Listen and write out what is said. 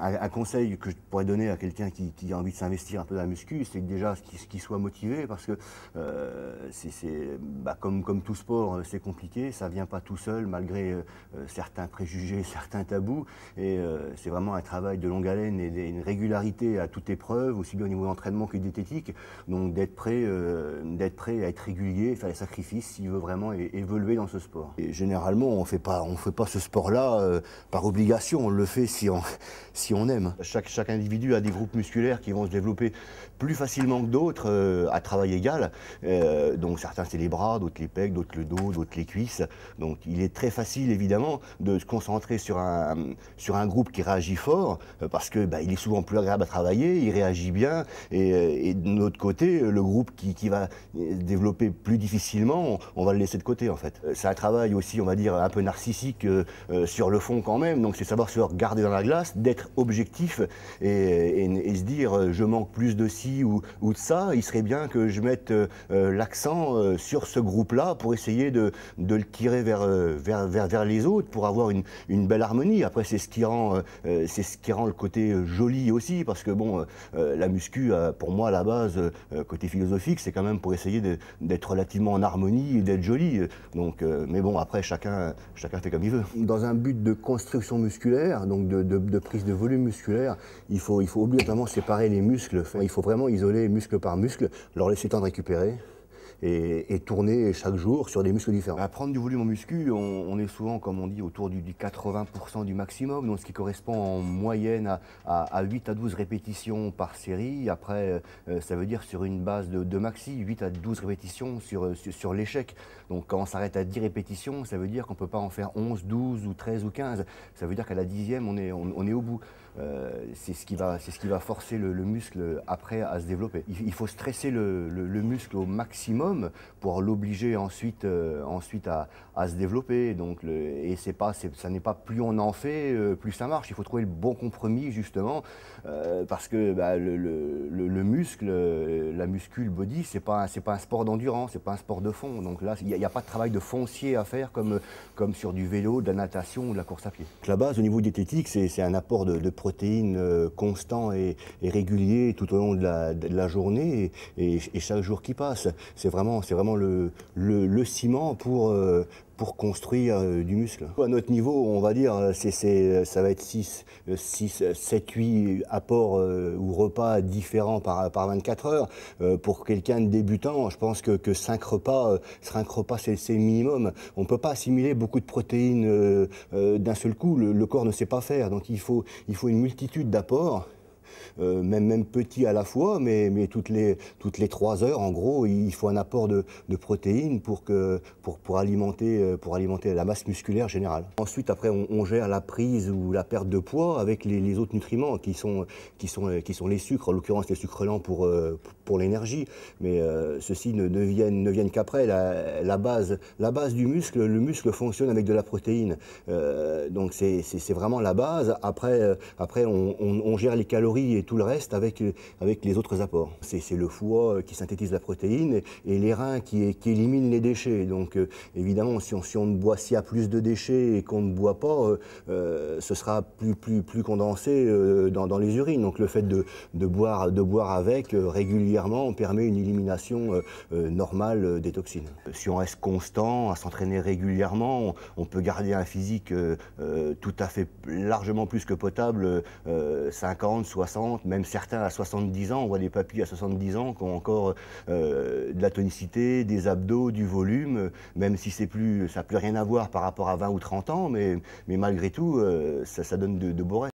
un conseil que je pourrais donner à quelqu'un qui a envie de s'investir un peu dans la muscu, c'est déjà qu'il soit motivé parce que comme tout sport, c'est compliqué, ça ne vient pas tout seul malgré certains préjugés, certains tabous. Et c'est vraiment un travail de longue haleine et une régularité à toute épreuve, aussi bien au niveau d'entraînement que diététique. Donc d'être prêt à être régulier, faire les sacrifices s'il veut vraiment évoluer dans ce sport. Et généralement, on fait pas ce sport-là par obligation, on le fait si on aime. Chaque individu a des groupes musculaires qui vont se développer plus facilement que d'autres à travail égal. Donc certains c'est les bras, d'autres les pecs, d'autres le dos, d'autres les cuisses. Donc il est très facile évidemment de se concentrer sur un groupe qui réagit fort parce que il est souvent plus agréable à travailler, il réagit bien et de notre côté, le groupe qui va se développer plus difficilement, on va le laisser de côté en fait. C'est un travail aussi, on va dire, un peu narcissique sur le fond quand même, donc c'est savoir se regarder dans la glace, d'être objectif et se dire je manque plus de ci ou de ça, il serait bien que je mette l'accent sur ce groupe-là pour essayer de le tirer vers les autres pour avoir une belle harmonie. Après c'est ce qui rend le côté joli aussi parce que bon, la muscu pour moi à la base, côté philosophique, c'est quand même pour essayer d'être relativement en harmonie et d'être joli. Donc, mais bon après chacun fait comme il veut. Dans un but de construction musculaire, donc de prise de volume musculaire, il faut obligatoirement séparer les muscles. Il faut vraiment isoler muscle par muscle, leur laisser le temps de récupérer et tourner chaque jour sur des muscles différents. À prendre du volume en muscu, on est souvent, comme on dit, autour du 80% du maximum, donc ce qui correspond en moyenne à 8 à 12 répétitions par série. Après, ça veut dire sur une base de maxi, 8 à 12 répétitions sur l'échec. Donc quand on s'arrête à 10 répétitions, ça veut dire qu'on ne peut pas en faire 11, 12 ou 13 ou 15. Ça veut dire qu'à la 10e, on est au bout. C'est ce qui va forcer le muscle après à se développer. Il faut stresser le muscle au maximum pour l'obliger ensuite à se développer. Donc, ça n'est pas plus on en fait, plus ça marche. Il faut trouver le bon compromis justement parce que le muscle, la muscu, le body, c'est pas un sport d'endurance, c'est pas un sport de fond. Donc là, il n'y a pas de travail de foncier à faire comme sur du vélo, de la natation ou de la course à pied. La base au niveau diététique, c'est un apport de protéines constant et régulier tout au long de la journée et chaque jour qui passe. C'est vraiment le ciment pour construire du muscle. À notre niveau, on va dire, ça va être 6, 7, 8 apports ou repas différents par 24 heures. Pour quelqu'un de débutant, je pense que 5 repas, c'est le minimum. On ne peut pas assimiler beaucoup de protéines d'un seul coup, le corps ne sait pas faire. Donc il faut une multitude d'apports. Même petit à la fois, mais toutes les 3 heures, en gros, il faut un apport de protéines pour alimenter la masse musculaire générale. Ensuite, après, on gère la prise ou la perte de poids avec les autres nutriments qui sont les sucres, en l'occurrence les sucres lents pour l'énergie. Mais ceux-ci ne viennent qu'après. La base du muscle, le muscle fonctionne avec de la protéine. Donc c'est vraiment la base. Après on gère les calories et tout le reste avec les autres apports. C'est le foie qui synthétise la protéine et les reins qui éliminent les déchets. Donc évidemment, si on boit, s'il y a plus de déchets et qu'on ne boit pas, ce sera plus condensé dans les urines. Donc le fait de boire avec régulièrement permet une élimination normale des toxines. Si on reste constant, à s'entraîner régulièrement, on peut garder un physique tout à fait largement plus que potable, 50, 60, même certains à 70 ans. On voit des papis à 70 ans qui ont encore de la tonicité, des abdos, du volume, même si ça n'a plus rien à voir par rapport à 20 ou 30 ans, mais malgré tout, ça donne de beaux restes.